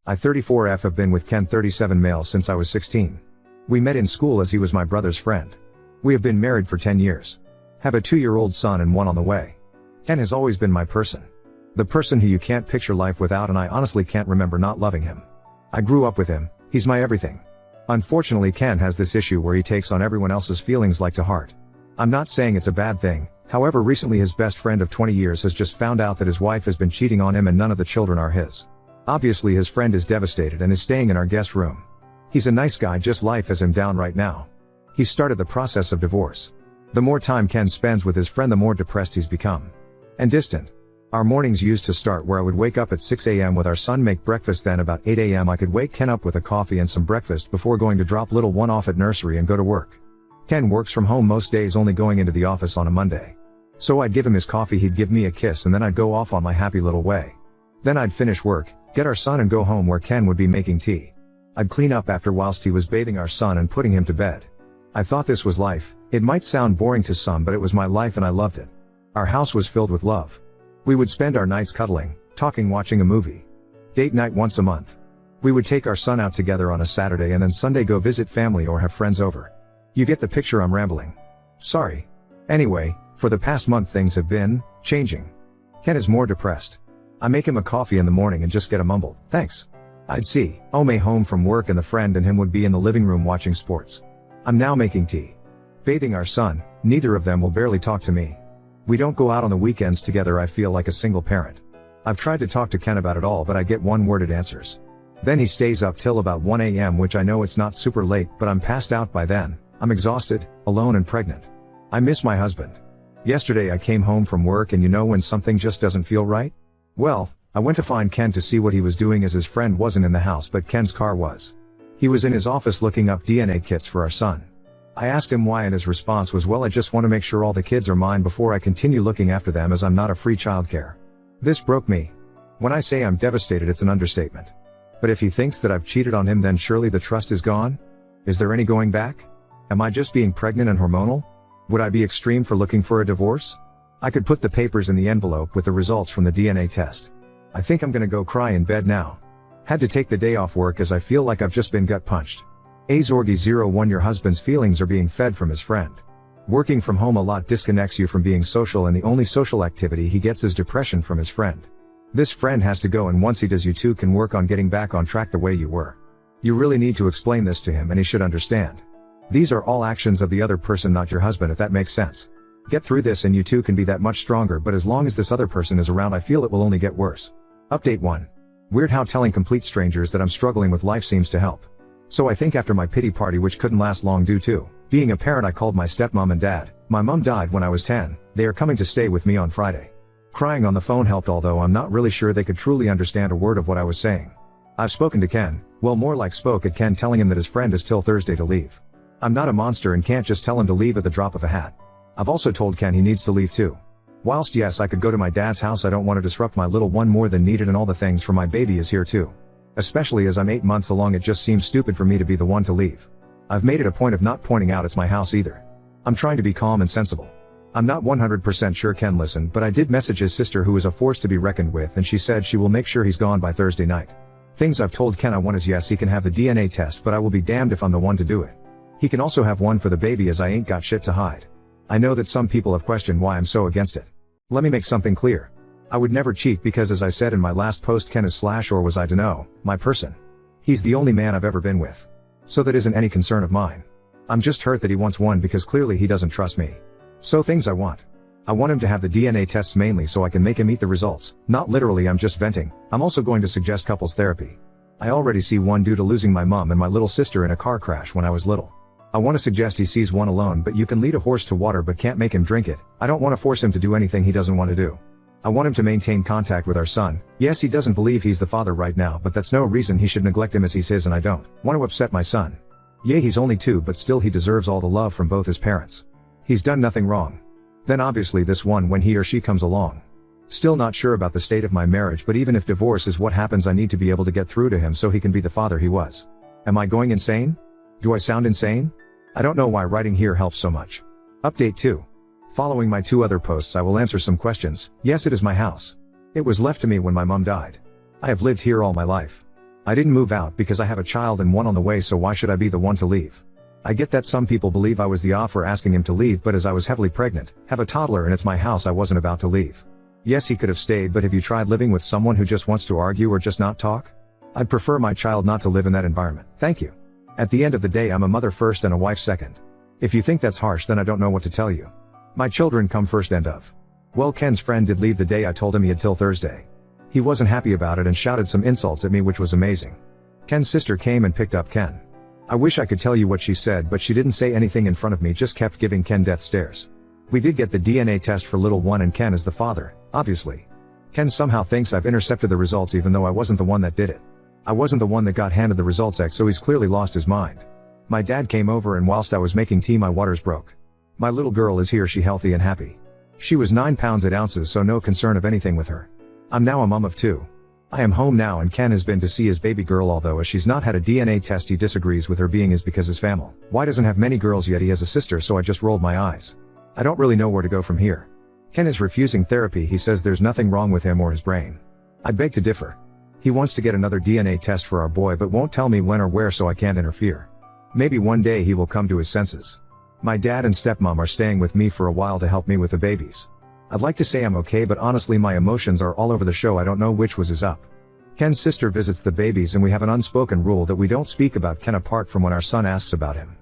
I 34F have been with Ken 37 male since I was 16. We met in school as he was my brother's friend. We have been married for 10 years. Have a 2-year-old son and one on the way. Ken has always been my person. The person who you can't picture life without, and I honestly can't remember not loving him. I grew up with him, he's my everything. Unfortunately, Ken has this issue where he takes on everyone else's feelings like to heart. I'm not saying it's a bad thing, however recently his best friend of 20 years has just found out that his wife has been cheating on him and none of the children are his. Obviously his friend is devastated and is staying in our guest room. He's a nice guy, just life has him down right now. He's started the process of divorce. The more time Ken spends with his friend, the more depressed he's become. And distant. Our mornings used to start where I would wake up at 6 a.m. with our son, make breakfast, then about 8 a.m. I could wake Ken up with a coffee and some breakfast before going to drop little one off at nursery and go to work. Ken works from home most days, only going into the office on a Monday. So I'd give him his coffee, he'd give me a kiss, and then I'd go off on my happy little way. Then I'd finish work, get our son and go home where Ken would be making tea. I'd clean up after whilst he was bathing our son and putting him to bed. I thought this was life. It might sound boring to some, but it was my life and I loved it. Our house was filled with love. We would spend our nights cuddling, talking, watching a movie. Date night once a month. We would take our son out together on a Saturday and then Sunday go visit family or have friends over. You get the picture, I'm rambling. Sorry. Anyway, for the past month things have been changing. Ken is more depressed. I make him a coffee in the morning and just get a mumble, "Thanks." I'd see Ome home from work and the friend and him would be in the living room watching sports. I'm now making tea. Bathing our son, neither of them will barely talk to me. We don't go out on the weekends together. I feel like a single parent. I've tried to talk to Ken about it all, but I get one-worded answers. Then he stays up till about 1 a.m., which I know it's not super late, but I'm passed out by then. I'm exhausted, alone and pregnant. I miss my husband. Yesterday I came home from work and you know when something just doesn't feel right? Well, I went to find Ken to see what he was doing as his friend wasn't in the house, but Ken's car was. He was in his office looking up DNA kits for our son. I asked him why and his response was, "Well, I just want to make sure all the kids are mine before I continue looking after them, as I'm not a free childcare." This broke me. When I say I'm devastated, it's an understatement. But if he thinks that I've cheated on him, then surely the trust is gone? Is there any going back? Am I just being pregnant and hormonal? Would I be extreme for looking for a divorce? I could put the papers in the envelope with the results from the DNA test. I think I'm gonna go cry in bed now. Had to take the day off work as I feel like I've just been gut punched. Azorgi01, your husband's feelings are being fed from his friend. Working from home a lot disconnects you from being social, and the only social activity he gets is depression from his friend. This friend has to go, and once he does, you two can work on getting back on track the way you were. You really need to explain this to him and he should understand. These are all actions of the other person, not your husband, if that makes sense. Get through this and you two can be that much stronger, but as long as this other person is around, I feel it will only get worse. Update 1. Weird how telling complete strangers that I'm struggling with life seems to help. So I think after my pity party, which couldn't last long due to being a parent, I called my stepmom and dad. My mom died when I was 10. They are coming to stay with me on Friday. Crying on the phone helped, although I'm not really sure they could truly understand a word of what I was saying. I've spoken to Ken, well, more like spoke at Ken, telling him that his friend is till Thursday to leave. I'm not a monster and can't just tell him to leave at the drop of a hat. I've also told Ken he needs to leave too. Whilst yes, I could go to my dad's house, I don't want to disrupt my little one more than needed, and all the things for my baby is here too. Especially as I'm 8 months along, it just seems stupid for me to be the one to leave. I've made it a point of not pointing out it's my house either. I'm trying to be calm and sensible. I'm not 100% sure Ken listened, but I did message his sister, who is a force to be reckoned with, and she said she will make sure he's gone by Thursday night. Things I've told Ken I want is, yes, he can have the DNA test, but I will be damned if I'm the one to do it. He can also have one for the baby, as I ain't got shit to hide. I know that some people have questioned why I'm so against it. Let me make something clear. I would never cheat because, as I said in my last post, Ken is / or was I to know, my person. He's the only man I've ever been with. So that isn't any concern of mine. I'm just hurt that he wants one because clearly he doesn't trust me. So things I want. I want him to have the DNA tests mainly so I can make him eat the results. Not literally, I'm just venting. I'm also going to suggest couples therapy. I already see one due to losing my mom and my little sister in a car crash when I was little. I want to suggest he sees one alone, but you can lead a horse to water but can't make him drink it. I don't want to force him to do anything he doesn't want to do. I want him to maintain contact with our son. Yes, he doesn't believe he's the father right now, but that's no reason he should neglect him, as he's his, and I don't want to upset my son. Yeah, he's only 2, but still he deserves all the love from both his parents. He's done nothing wrong. Then obviously this one when he or she comes along. Still not sure about the state of my marriage, but even if divorce is what happens, I need to be able to get through to him so he can be the father he was. Am I going insane? Do I sound insane? I don't know why writing here helps so much. Update 2. Following my 2 other posts, I will answer some questions. Yes, it is my house. It was left to me when my mom died. I have lived here all my life. I didn't move out because I have a child and one on the way, so why should I be the one to leave? I get that some people believe I was the off for asking him to leave, but as I was heavily pregnant, have a toddler and it's my house, I wasn't about to leave. Yes, he could have stayed, but have you tried living with someone who just wants to argue or just not talk? I'd prefer my child not to live in that environment. Thank you. At the end of the day, I'm a mother first and a wife second. If you think that's harsh, then I don't know what to tell you. My children come first. End of. Well, Ken's friend did leave the day I told him he had till Thursday. He wasn't happy about it and shouted some insults at me, which was amazing. Ken's sister came and picked up Ken. I wish I could tell you what she said, but she didn't say anything in front of me, just kept giving Ken death stares. We did get the DNA test for little one and Ken is the father, obviously. Ken somehow thinks I've intercepted the results even though I wasn't the one that did it. I wasn't the one that got handed the results, so he's clearly lost his mind. My dad came over and whilst I was making tea my waters broke. My little girl is here, she healthy and happy. She was 9 pounds 8 ounces, so no concern of anything with her. I'm now a mom of 2. I am home now and Ken has been to see his baby girl, although as she's not had a DNA test he disagrees with her being is because his family. Why doesn't have many girls yet? He has a sister, so I just rolled my eyes. I don't really know where to go from here. Ken is refusing therapy. He says there's nothing wrong with him or his brain. I beg to differ. He wants to get another DNA test for our boy but won't tell me when or where, so I can't interfere. Maybe one day he will come to his senses. My dad and stepmom are staying with me for a while to help me with the babies. I'd like to say I'm okay, but honestly my emotions are all over the show. I don't know which was his up. Ken's sister visits the babies and we have an unspoken rule that we don't speak about Ken apart from when our son asks about him.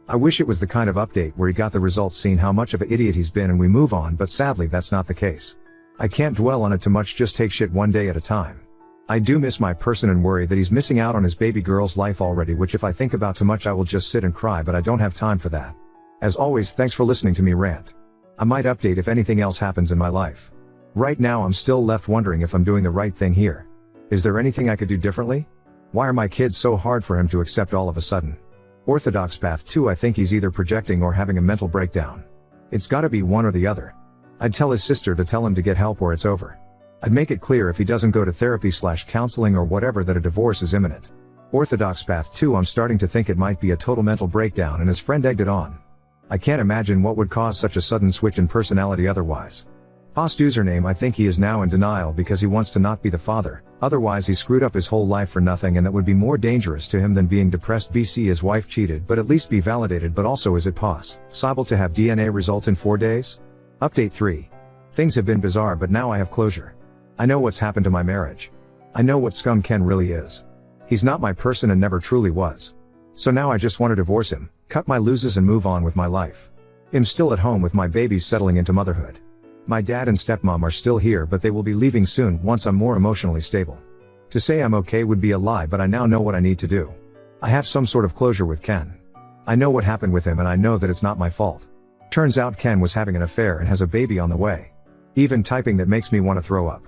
I wish it was the kind of update where he got the results, seen how much of an idiot he's been and we move on, but sadly that's not the case. I can't dwell on it too much, just take shit one day at a time. I do miss my person and worry that he's missing out on his baby girl's life already, which if I think about too much I will just sit and cry, but I don't have time for that. As always, thanks for listening to me rant. I might update if anything else happens in my life. Right now I'm still left wondering if I'm doing the right thing here. Is there anything I could do differently? Why are my kids so hard for him to accept all of a sudden? Orthodox path 2, I think he's either projecting or having a mental breakdown. It's gotta be one or the other. I'd tell his sister to tell him to get help or it's over. I'd make it clear if he doesn't go to therapy/counseling or whatever that a divorce is imminent. Orthodox path 2, I'm starting to think it might be a total mental breakdown and his friend egged it on. I can't imagine what would cause such a sudden switch in personality otherwise. Past username, I think he is now in denial because he wants to not be the father, otherwise he screwed up his whole life for nothing and that would be more dangerous to him than being depressed. BC, his wife cheated, but at least be validated, but also is it possible to have DNA result in 4 days? Update 3. Things have been bizarre but now I have closure. I know what's happened to my marriage. I know what scum Ken really is. He's not my person and never truly was. So now I just want to divorce him, cut my losses and move on with my life. I'm still at home with my babies settling into motherhood. My dad and stepmom are still here but they will be leaving soon once I'm more emotionally stable. To say I'm okay would be a lie, but I now know what I need to do. I have some sort of closure with Ken. I know what happened with him and I know that it's not my fault. Turns out Ken was having an affair and has a baby on the way. Even typing that makes me want to throw up.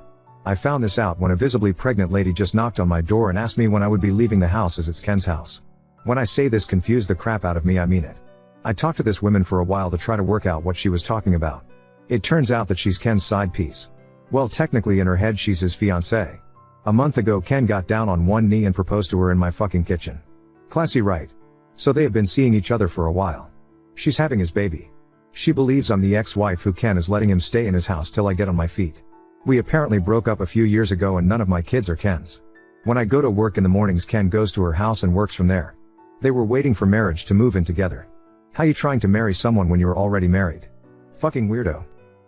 I found this out when a visibly pregnant lady just knocked on my door and asked me when I would be leaving the house, as it's Ken's house. When I say this confused the crap out of me, I mean it. I talked to this woman for a while to try to work out what she was talking about. It turns out that she's Ken's side piece. Well, technically in her head she's his fiancée. A month ago Ken got down on one knee and proposed to her in my fucking kitchen. Classy, right? So they have been seeing each other for a while. She's having his baby. She believes I'm the ex-wife who Ken is letting him stay in his house till I get on my feet. We apparently broke up a few years ago and none of my kids are Ken's. When I go to work in the mornings Ken goes to her house and works from there. They were waiting for marriage to move in together. How you trying to marry someone when you're already married? Fucking weirdo.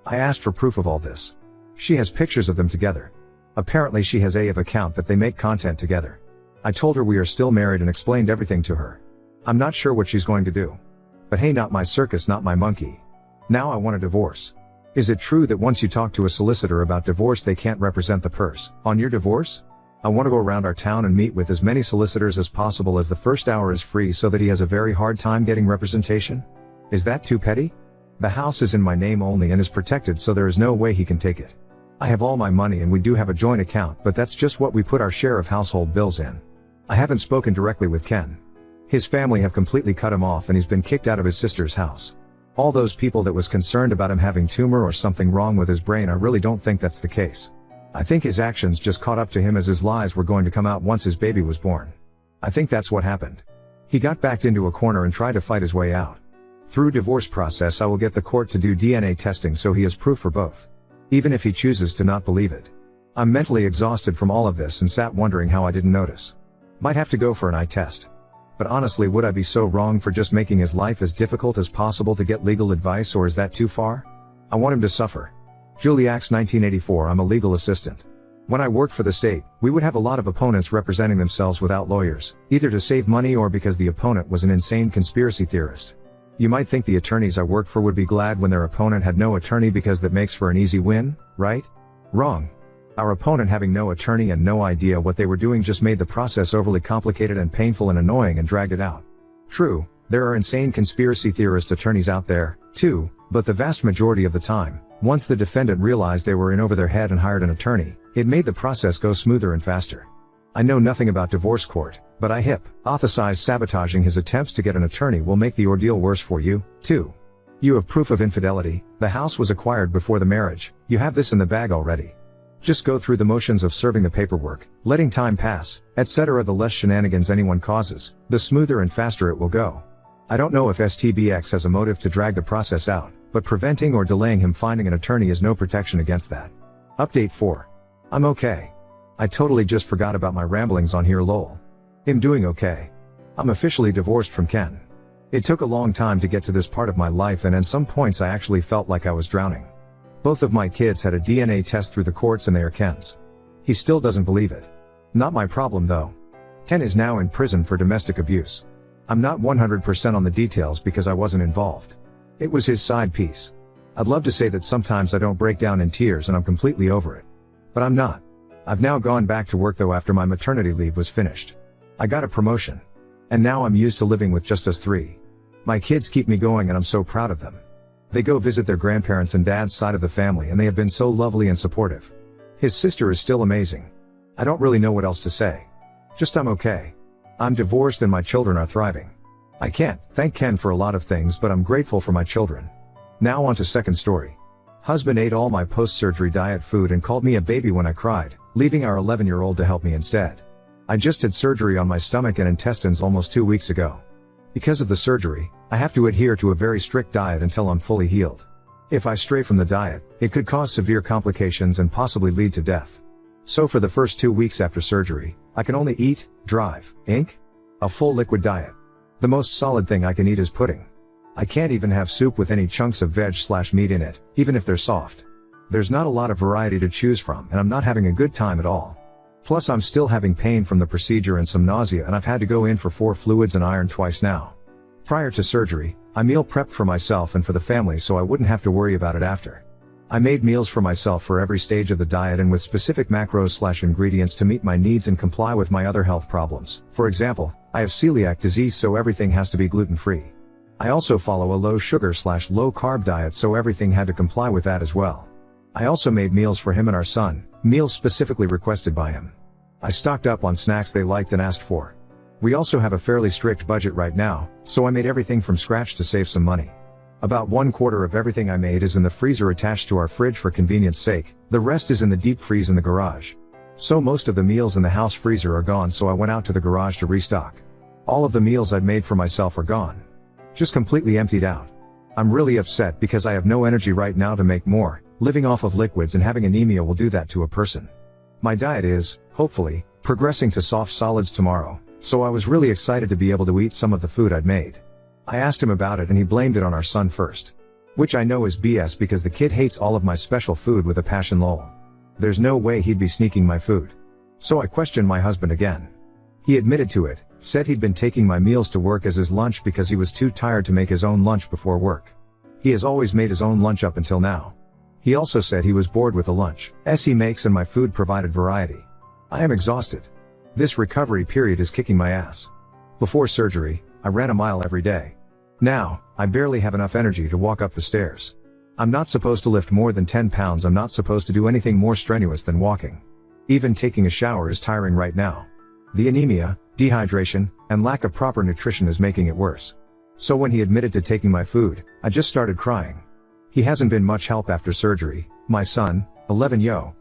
I asked for proof of all this. She has pictures of them together. Apparently she has a account that they make content together. I told her we are still married and explained everything to her. I'm not sure what she's going to do. But hey, not my circus, not my monkey. Now I want a divorce. Is it true that once you talk to a solicitor about divorce they can't represent the purse on your divorce? I want to go around our town and meet with as many solicitors as possible, as the first hour is free so that he has a very hard time getting representation. Is that too petty? The house is in my name only and is protected, so there is no way he can take it. I have all my money and we do have a joint account, but that's just what we put our share of household bills in. I haven't spoken directly with Ken. His family have completely cut him off and he's been kicked out of his sister's house. All those people that was concerned about him having tumor or something wrong with his brain, I really don't think that's the case. I think his actions just caught up to him as his lies were going to come out once his baby was born. I think that's what happened. He got backed into a corner and tried to fight his way out. Through divorce process I will get the court to do DNA testing so he has proof for both. Even if he chooses to not believe it. I'm mentally exhausted from all of this and sat wondering how I didn't notice. Might have to go for an eye test. But honestly, would I be so wrong for just making his life as difficult as possible to get legal advice, or is that too far? I want him to suffer. Juliax 1984. I'm a legal assistant. When I worked for the state, we would have a lot of opponents representing themselves without lawyers, either to save money or because the opponent was an insane conspiracy theorist. You might think the attorneys I worked for would be glad when their opponent had no attorney because that makes for an easy win, right? Wrong. Our opponent having no attorney and no idea what they were doing just made the process overly complicated and painful and annoying and dragged it out. True, there are insane conspiracy theorist attorneys out there, too, but the vast majority of the time, once the defendant realized they were in over their head and hired an attorney, it made the process go smoother and faster. I know nothing about divorce court, but I hypothesize sabotaging his attempts to get an attorney will make the ordeal worse for you, too. You have proof of infidelity, the house was acquired before the marriage, you have this in the bag already. Just go through the motions of serving the paperwork, letting time pass, etc. The less shenanigans anyone causes, the smoother and faster it will go. I don't know if STBX has a motive to drag the process out, but preventing or delaying him finding an attorney is no protection against that. Update 4. I'm okay. I totally just forgot about my ramblings on here lol. I'm doing okay. I'm officially divorced from Ken. It took a long time to get to this part of my life, and at some points I actually felt like I was drowning. Both of my kids had a DNA test through the courts and they are Ken's. He still doesn't believe it. Not my problem though. Ken is now in prison for domestic abuse. I'm not 100% on the details because I wasn't involved. It was his side piece. I'd love to say that sometimes I don't break down in tears and I'm completely over it. But I'm not. I've now gone back to work though after my maternity leave was finished. I got a promotion. And now I'm used to living with just us three. My kids keep me going and I'm so proud of them. They go visit their grandparents and dad's side of the family and they have been so lovely and supportive. His sister is still amazing. I don't really know what else to say. Just I'm okay. I'm divorced and my children are thriving. I can't thank Ken for a lot of things, but I'm grateful for my children. Now on to second story. Husband ate all my post-surgery diet food and called me a baby when I cried, leaving our 11-year-old to help me instead. I just had surgery on my stomach and intestines almost 2 weeks ago. Because of the surgery, I have to adhere to a very strict diet until I'm fully healed. If I stray from the diet, it could cause severe complications and possibly lead to death. So for the first 2 weeks after surgery, I can only eat, drive, a full liquid diet. The most solid thing I can eat is pudding. I can't even have soup with any chunks of veg/meat in it, even if they're soft. There's not a lot of variety to choose from and I'm not having a good time at all. Plus I'm still having pain from the procedure and some nausea, and I've had to go in for 4 fluids and iron twice now. Prior to surgery, I meal prepped for myself and for the family so I wouldn't have to worry about it after. I made meals for myself for every stage of the diet and with specific macros/ingredients to meet my needs and comply with my other health problems. For example, I have celiac disease, so everything has to be gluten-free. I also follow a low sugar/low carb diet, so everything had to comply with that as well. I also made meals for him and our son, meals specifically requested by him. I stocked up on snacks they liked and asked for. We also have a fairly strict budget right now, so I made everything from scratch to save some money. About 1/4 of everything I made is in the freezer attached to our fridge for convenience sake, the rest is in the deep freeze in the garage. So most of the meals in the house freezer are gone, so I went out to the garage to restock. All of the meals I'd made for myself are gone. Just completely emptied out. I'm really upset because I have no energy right now to make more. Living off of liquids and having anemia will do that to a person. My diet is, hopefully, progressing to soft solids tomorrow, so I was really excited to be able to eat some of the food I'd made. I asked him about it and he blamed it on our son first. Which I know is BS because the kid hates all of my special food with a passion lol. There's no way he'd be sneaking my food. So I questioned my husband again. He admitted to it, said he'd been taking my meals to work as his lunch because he was too tired to make his own lunch before work. He has always made his own lunch up until now. He also said he was bored with the lunch he makes and my food provided variety. I am exhausted. This recovery period is kicking my ass. Before surgery, I ran a mile every day. Now, I barely have enough energy to walk up the stairs. I'm not supposed to lift more than 10 pounds, I'm not supposed to do anything more strenuous than walking. Even taking a shower is tiring right now. The anemia, dehydration, and lack of proper nutrition is making it worse. So when he admitted to taking my food, I just started crying. He hasn't been much help after surgery. My son, 11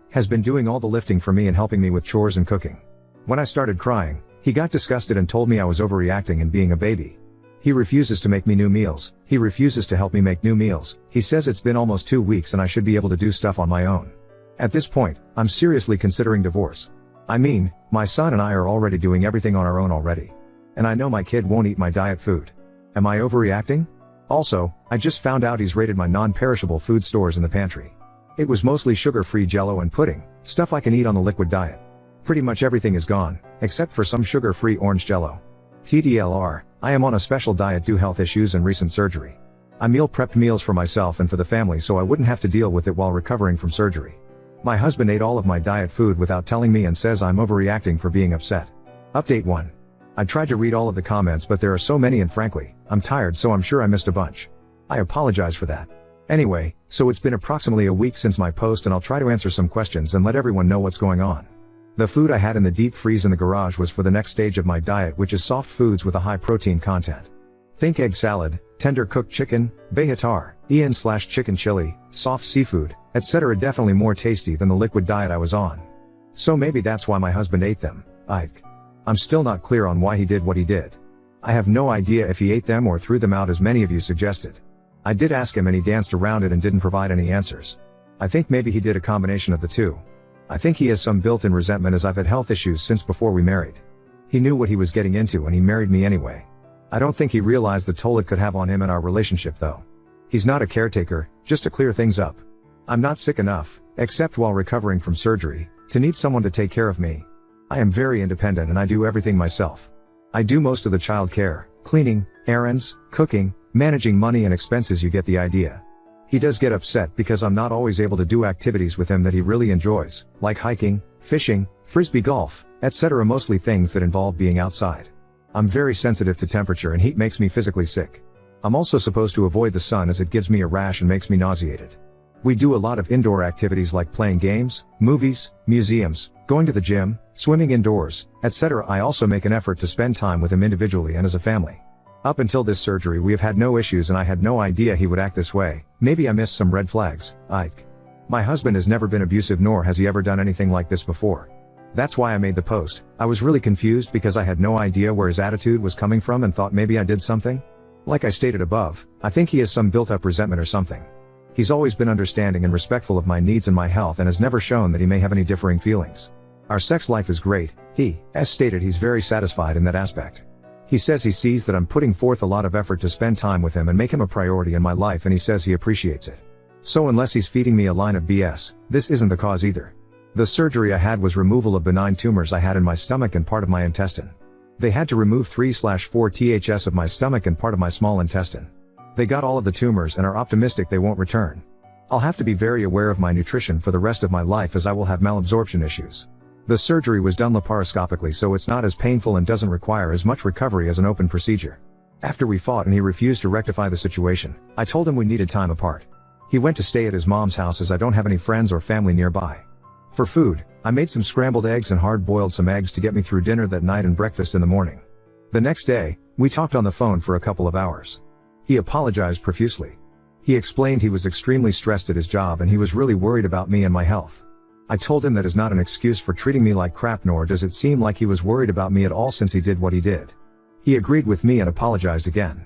has been doing all the lifting for me and helping me with chores and cooking. When I started crying, he got disgusted and told me I was overreacting and being a baby. He refuses to make me new meals, he refuses to help me make new meals, he says it's been almost 2 weeks and I should be able to do stuff on my own. At this point, I'm seriously considering divorce. I mean, My son and I are already doing everything on our own already. And I know my kid won't eat my diet food. Am I overreacting? Also, I just found out he's raided my non-perishable food stores in the pantry. It was mostly sugar-free jello and pudding, stuff I can eat on the liquid diet. Pretty much everything is gone, except for some sugar-free orange jello. TDLR, I am on a special diet due health issues and recent surgery. I meal prepped meals for myself and for the family so I wouldn't have to deal with it while recovering from surgery. My husband ate all of my diet food without telling me and says I'm overreacting for being upset. Update 1. I tried to read all of the comments but there are so many and frankly, I'm tired so I'm sure I missed a bunch. I apologize for that. Anyway, so it's been approximately a week since my post and I'll try to answer some questions and let everyone know what's going on. The food I had in the deep freeze in the garage was for the next stage of my diet, which is soft foods with a high protein content. Think egg salad, tender cooked chicken, vegetar, chicken chili, soft seafood, etc. Definitely more tasty than the liquid diet I was on. So maybe that's why my husband ate them. I'm still not clear on why he did what he did. I have no idea if he ate them or threw them out as many of you suggested. I did ask him and he danced around it and didn't provide any answers. I think maybe he did a combination of the two. I think he has some built-in resentment as I've had health issues since before we married. He knew what he was getting into and he married me anyway. I don't think he realized the toll it could have on him and our relationship though. He's not a caretaker, just to clear things up. I'm not sick enough, except while recovering from surgery, to need someone to take care of me. I am very independent and I do everything myself. I do most of the child care, cleaning, errands, cooking, managing money and expenses. You get the idea. He does get upset because I'm not always able to do activities with him that he really enjoys, like hiking, fishing, frisbee golf, etc. Mostly things that involve being outside. I'm very sensitive to temperature and heat makes me physically sick. I'm also supposed to avoid the sun as it gives me a rash and makes me nauseated. We do a lot of indoor activities like playing games, movies, museums, going to the gym, swimming indoors, etc. I also make an effort to spend time with him individually and as a family. Up until this surgery we have had no issues and I had no idea he would act this way. Maybe I missed some red flags. My husband has never been abusive nor has he ever done anything like this before. That's why I made the post. I was really confused because I had no idea where his attitude was coming from and thought maybe I did something. Like I stated above, I think he has some built-up resentment or something. He's always been understanding and respectful of my needs and my health and has never shown that he may have any differing feelings. Our sex life is great. He has stated he's very satisfied in that aspect. He says he sees that I'm putting forth a lot of effort to spend time with him and make him a priority in my life and he says he appreciates it. So unless he's feeding me a line of BS, this isn't the cause either. The surgery I had was removal of benign tumors I had in my stomach and part of my intestine. They had to remove 3/4 THS of my stomach and part of my small intestine. They got all of the tumors and are optimistic they won't return. I'll have to be very aware of my nutrition for the rest of my life as I will have malabsorption issues. The surgery was done laparoscopically so it's not as painful and doesn't require as much recovery as an open procedure. After we fought and he refused to rectify the situation, I told him we needed time apart. He went to stay at his mom's house as I don't have any friends or family nearby. For food, I made some scrambled eggs and hard-boiled some eggs to get me through dinner that night and breakfast in the morning. The next day, we talked on the phone for a couple of hours. He apologized profusely. He explained he was extremely stressed at his job and he was really worried about me and my health. I told him that is not an excuse for treating me like crap, nor does it seem like he was worried about me at all since he did what he did. He agreed with me and apologized again.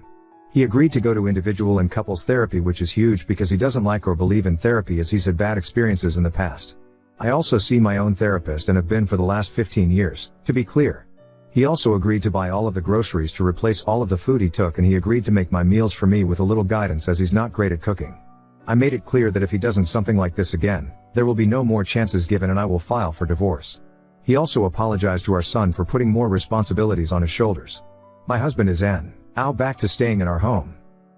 He agreed to go to individual and couples therapy, which is huge because he doesn't like or believe in therapy as he's had bad experiences in the past. I also see my own therapist and have been for the last 15 years, to be clear. He also agreed to buy all of the groceries to replace all of the food he took and he agreed to make my meals for me with a little guidance as he's not great at cooking. I made it clear that if he doesn't something like this again, there will be no more chances given and I will file for divorce. He also apologized to our son for putting more responsibilities on his shoulders. My husband is now back to staying in our home.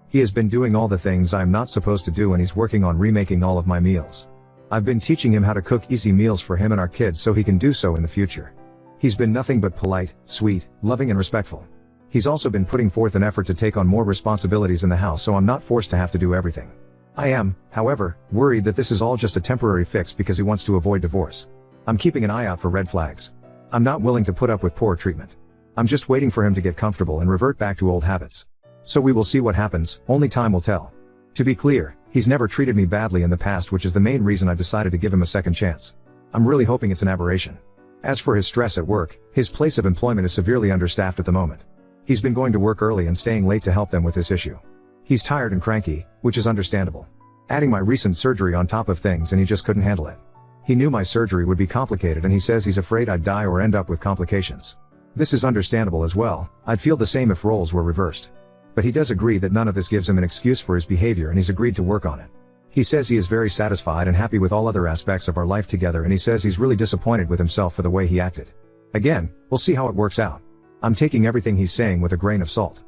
He has been doing all the things I'm not supposed to do and he's working on remaking all of my meals. I've been teaching him how to cook easy meals for him and our kids so he can do so in the future. He's been nothing but polite, sweet, loving and respectful. He's also been putting forth an effort to take on more responsibilities in the house so I'm not forced to have to do everything. I am, however, worried that this is all just a temporary fix because he wants to avoid divorce. I'm keeping an eye out for red flags. I'm not willing to put up with poor treatment. I'm just waiting for him to get comfortable and revert back to old habits. So we will see what happens, only time will tell. To be clear, he's never treated me badly in the past, which is the main reason I decided to give him a second chance. I'm really hoping it's an aberration. As for his stress at work, his place of employment is severely understaffed at the moment. He's been going to work early and staying late to help them with this issue. He's tired and cranky, which is understandable. Adding my recent surgery on top of things and he just couldn't handle it. He knew my surgery would be complicated and he says he's afraid I'd die or end up with complications. This is understandable as well, I'd feel the same if roles were reversed. But he does agree that none of this gives him an excuse for his behavior and he's agreed to work on it. He says he is very satisfied and happy with all other aspects of our life together and he says he's really disappointed with himself for the way he acted. Again, we'll see how it works out. I'm taking everything he's saying with a grain of salt.